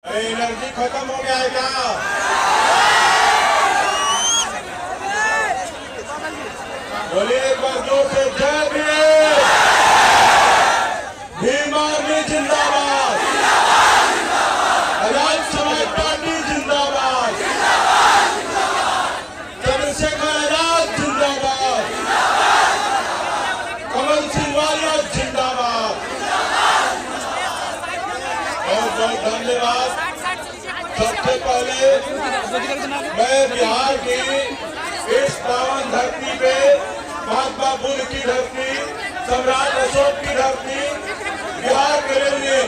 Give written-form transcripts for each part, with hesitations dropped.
Energy खत्म हो गया है क्या? बोलिए एक बार जोर से जय भीम। भीम आर्मी जिंदाबाद, आजाद समाज पार्टी जिंदाबाद, चंद्रशेखर आजाद जिंदाबाद, कमल सिंह वालिया जिंदाबाद। बहुत बहुत धन्यवाद। सबसे पहले मैं बिहार की इस पावन धरती पे महात्मा बुद्ध की धरती, सम्राट अशोक की धरती, बिहार के लिए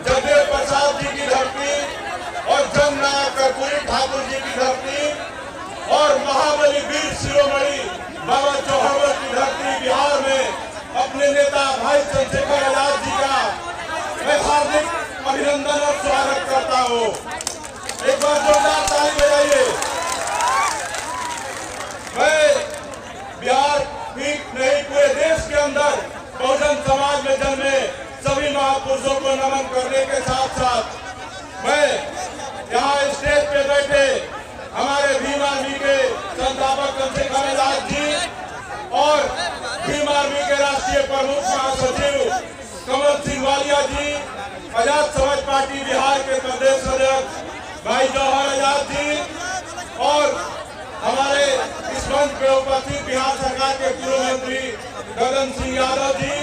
जगदेव प्रसाद जी की धरती और जमनाथ कर्पूरी ठाकुर जी की धरती और महाबली वीर शिरोमणि बाबा चौहान की धरती बिहार में अपने नेता भाई चंद्रशेखर आजाद जी का मैं हार्दिक अभिनंदन और स्वागत करता हूँ। एक बार जोरदार ताली बजाइए। मैं बिहार ही नहीं पूरे देश के अंदर बहुजन समाज में जन्मे सभी महापुरुषों को नमन करने के साथ साथ मैं यहाँ स्टेज पे बैठे हमारे भीम आर्मी के संस्थापक चंद्रशेखर आजाद जी और भीम आर्मी के राष्ट्रीय प्रमुख महासचिव कमल सिंह वालिया जी, आजाद समाज पार्टी बिहार के प्रदेश अध्यक्ष भाई जौहर आजाद जी और हमारे इस मंच पे उपस्थित बिहार सरकार के पूर्व मंत्री गगन सिंह यादव जी,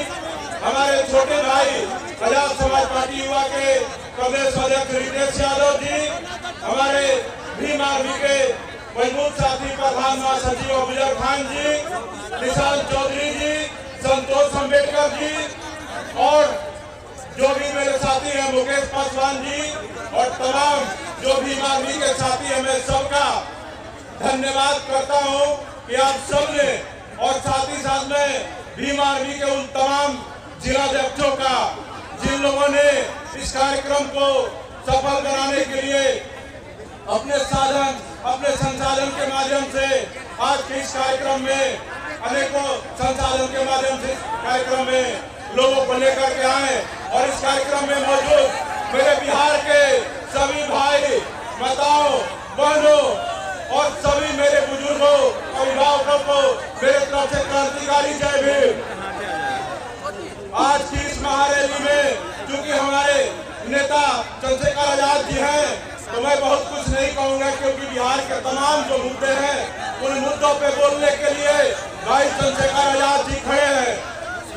हमारे छोटे भाई आजाद समाज पार्टी युवा के प्रदेश अध्यक्ष रितेश यादव जी, हमारे भीम आर्मी के मजबूत साथी प्रधान महासचिव अफजल खान जी, निशांत चौधरी जी, संतोष अम्बेडकर जी और जो भी मेरे साथी हैं मुकेश पासवान जी और तमाम जो भीम आर्मी के साथी हैं, मैं सबका धन्यवाद करता हूं कि आप सबने और साथ ही साथ में भीम आर्मी के उन तमाम जिलाध्यक्षों का जिन लोगों ने इस कार्यक्रम को सफल बनाने के लिए अपने साधन अपने संसाधन के माध्यम से आज के इस कार्यक्रम में अनेकों संसाधन के माध्यम से कार्यक्रम में लोगों को लेकर के आए और इस कार्यक्रम में मौजूद मेरे बिहार के सभी भाई माताओं बहनों और सभी मेरे बुजुर्गों अभिभावकों को मेरे तरफ से क्रांतिकारी जय भीम। आज की इस महारैली में क्योंकि हमारे नेता चंद्रशेखर आजाद जी हैं तो मैं बहुत कुछ नहीं कहूंगा क्योंकि बिहार के तमाम जो मुद्दे हैं उन मुद्दों पे बोलने के लिए भाई चंद्रशेखर आजाद जी खड़े हैं।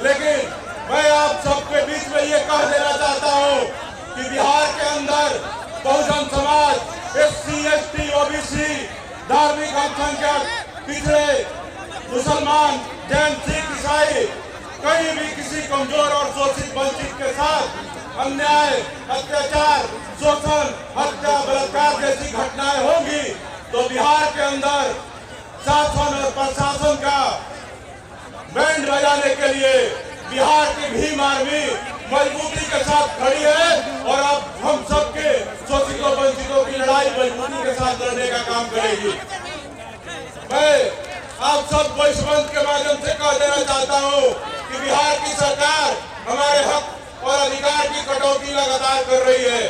लेकिन मैं आप सबके बीच में ये कह देना चाहता हूँ कि बिहार के अंदर Bahujan Samaj, SC, ST, OBC, धार्मिक अल्पसंख्यक, पिछड़े, मुसलमान, जैन, सिख, ईसाई कहीं भी किसी कमजोर और शोषित वंचित के साथ अन्याय, अत्याचार, शोषण, हत्या, बलात्कार जैसी घटनाएं होंगी तो बिहार के अंदर शासन और प्रशासन का बैंड बजाने के लिए बिहार की भीम आर्मी मजबूती के साथ खड़ी है और अब हम सबके शोषितों वंचितों की लड़ाई मजबूती के साथ लड़ने का काम करेगी। मैं आप सबको इस मंच के माध्यम से कह देना चाहता हूँ कि बिहार की सरकार हमारे हक और अधिकार की कटौती लगातार कर रही है।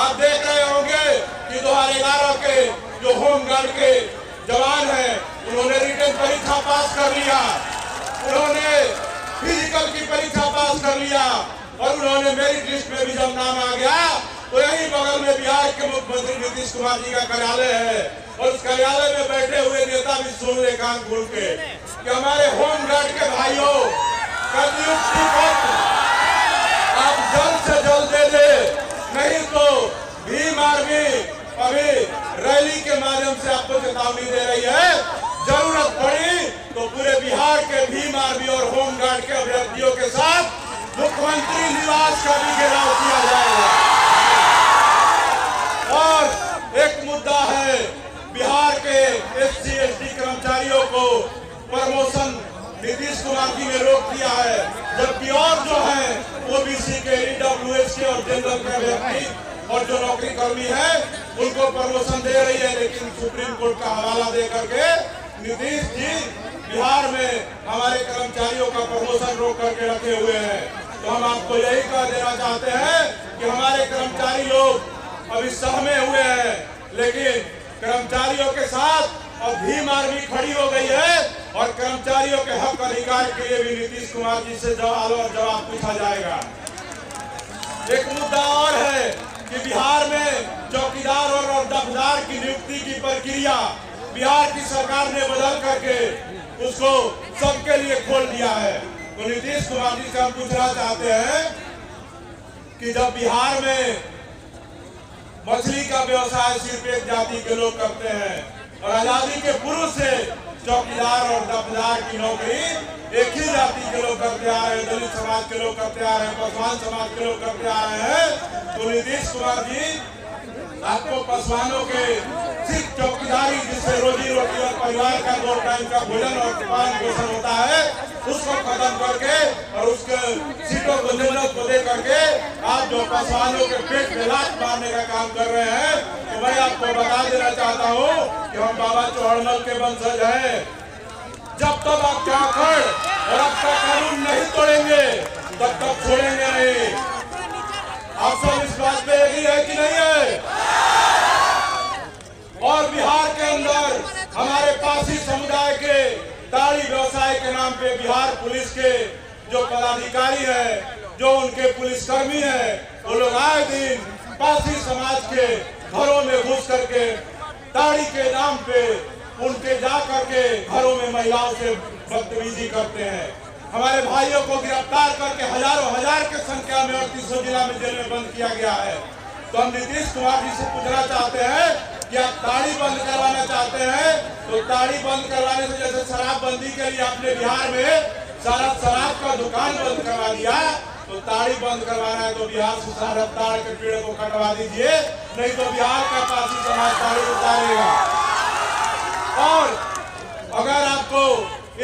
आप देख रहे होंगे कि 2011 के जो होमगार्ड के जवान हैं उन्होंने रिटन परीक्षा पास कर लिया, उन्होंने फिजिकल की परीक्षा पास कर लिया और उन्होंने मेरिट लिस्ट में भी जब नाम आ गया तो यही बगल में बिहार के मुख्यमंत्री नीतीश कुमार जी का कार्यालय है और उस कार्यालय में बैठे हुए नेता भी सुन ले कान खोल के कि हमारे होमगार्ड के भाइयों का नियुक्ति पत्र आप जल्द से जल्द दे दे, नहीं तो भीम आर्मी अभी रैली के माध्यम से आपको चेतावनी दे रही है। जरूरत पड़ी तो पूरे बिहार के भीम आर्मी और होमगार्ड के अभ्यर्थियों के साथ मुख्यमंत्री निवास का भी घेराव किया जाएगा। और एक मुद्दा है बिहार के SC, ST कर्मचारियों को प्रमोशन नीतीश कुमार जी ने रोक दिया है, जबकि और जो है OBC के, EWS के और जनरल के अभ्यर्थी और जो नौकरी कर्मी है उनको प्रमोशन दे रही है, लेकिन सुप्रीम कोर्ट का हवाला दे करके नीतीश जी बिहार में हमारे कर्मचारियों का प्रमोशन रोक करके रखे हुए हैं। तो हम आपको यही कह देना चाहते हैं कि हमारे कर्मचारी लोग अभी सहमे हुए हैं, लेकिन कर्मचारियों के साथ अब भीम आर्मी खड़ी हो गई है और कर्मचारियों के हक अधिकार के लिए भी नीतीश कुमार जी से जवाब पूछा जाएगा। एक मुद्दा और है कि बिहार में चौकीदार और दफदार की नियुक्ति की प्रक्रिया बिहार की सरकार ने बदल करके उसको सबके लिए खोल दिया है। तो नीतीश कुमार जी से हम पूछना चाहते हैं कि जब बिहार में मछली का व्यवसाय सिर्फ एक जाति के लोग करते हैं और आजादी के पूर्व से चौकीदार और दफदार की नौकरी एक ही जाति के लोग करते आ रहे हैं, दलित समाज के लोग करते आ रहे हैं, पासवान समाज के लोग करते आ रहे हैं, तो नीतीश कुमार जी आपको पासवानों के सिर्फ चौकीदारी जिससे रोजी रोटी और परिवार का 2 टाइम का भोजन और पालन पोषण होता है उसको खत्म करके और उसके सीटों को जन्नत को दे करके आप जो पासवानों के पेट में लात मारने का काम कर रहे हैं, तो मैं आपको बता देना चाहता हूँ कि हम बाबा चौहड़मल के वंशज हैं। जब तक आप झारखंड और आपका कानून नहीं तोड़ेंगे तब तक छोड़ेंगे नहीं। आप सब इस बात पे एग्री है कि नहीं है? और बिहार के अंदर हमारे पासी समुदाय के दाढ़ी व्यवसाय के नाम पे बिहार पुलिस के जो पदाधिकारी है, जो उनके पुलिसकर्मी है, वो लोग आए दिन पासी समाज के घरों में घुस करके दाढ़ी के नाम पे उनके जा करके घरों में महिलाओं से बदतमीजी करते हैं। हमारे भाइयों को गिरफ्तार करके हजारों हजार की संख्या में 38 जिला में जेल में बंद किया गया है। तो हम नीतीश कुमार जी से पूछना चाहते हैं कि आप दाढ़ी बंद करवाना चाहते हैं, तो दाढ़ी बंद करवाने से जैसे शराबबंदी के लिए आपने बिहार में सारा शराब का दुकान बंद करवा दिया, तो दाढ़ी बंद करवाना है तो बिहार से सारा दाढ़ के पेड़ को कटवा दीजिए, नहीं तो बिहार का पासी समाज दाढ़ी उतारेगा। और अगर आपको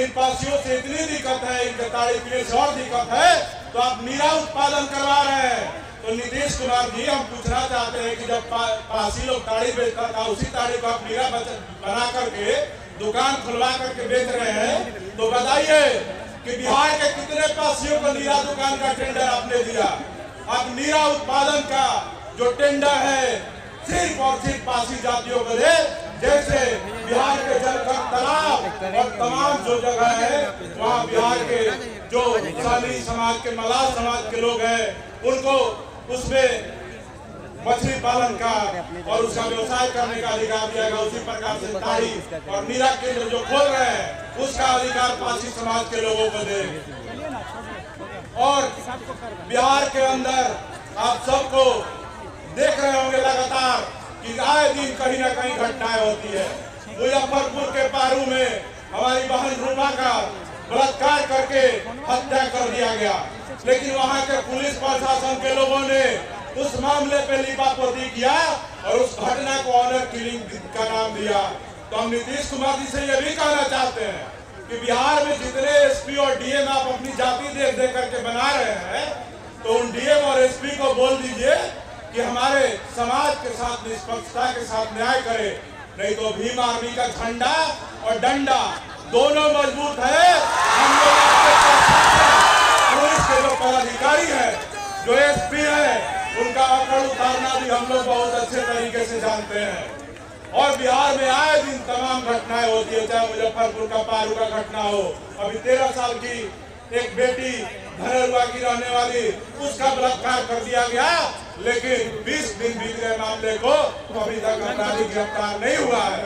इन पासियों से इतनी दिक्कत है, इनके दाढ़ी पीने से और दिक्कत है, तो आप नीरा उत्पादन करवा रहे हैं। तो नीतीश कुमार जी हम पूछना चाहते हैं कि जब पासी लोग दाढ़ी बेचता था उसी दाढ़ी को आप नीरा बना करके दुकान खुलवा करके बेच रहे हैं, तो बताइए कि बिहार के कितने पासियों को नीरा दुकान का टेंडर आपने दिया? आप नीरा उत्पादन का जो टेंडर है सिर्फ और सिर्फ पासी जातियों को दे, जैसे बिहार के जलखंड तालाब और तमाम जो जगह है वहाँ बिहार के जो साली समाज के मलाह समाज के लोग हैं उनको उसमें मछली पालन का और उसका व्यवसाय करने का अधिकार दिया गया। उसी प्रकार से दाढ़ी और नीरा केंद्र जो खोल रहे हैं उसका अधिकार पासी समाज के लोगों को दे। और बिहार के अंदर आप सबको देख रहे होंगे लगातार कि आए दिन कहीं ना कहीं घटनाएं होती है। मुजफ्फरपुर के पारू में हमारी बहन रूमा का बलात्कार करके हत्या कर दिया गया, लेकिन वहां के पुलिस प्रशासन के लोगों ने उस मामले पे लिपापोती किया और उस घटना को ऑनर किलिंग का नाम दिया। तो हम नीतीश कुमार जी से ये भी कहना चाहते हैं कि बिहार में जितने एसपी और डीएम आप अपनी जाति देख देख करके बना रहे हैं, तो उन डीएम और एसपी को बोल दीजिए कि हमारे समाज के साथ निष्पक्षता के साथ न्याय करे, नहीं तो भीम आर्मी का झंडा और डंडा दोनों मजबूत है। हम लोग पुलिस के जो पदाधिकारी है, जो एसपी है, उनका अकड़ उतारना भी हम लोग बहुत अच्छे तरीके से जानते हैं। और बिहार में आए दिन तमाम घटनाएं होती है, चाहे मुजफ्फरपुर का पारू का घटना हो, अभी 13 साल की एक बेटी धनरुआ की रहने वाली उसका बलात्कार कर दिया गया, लेकिन 20 दिन बीत गए मामले को, अभी तक अपराधी गिरफ्तार नहीं हुआ है।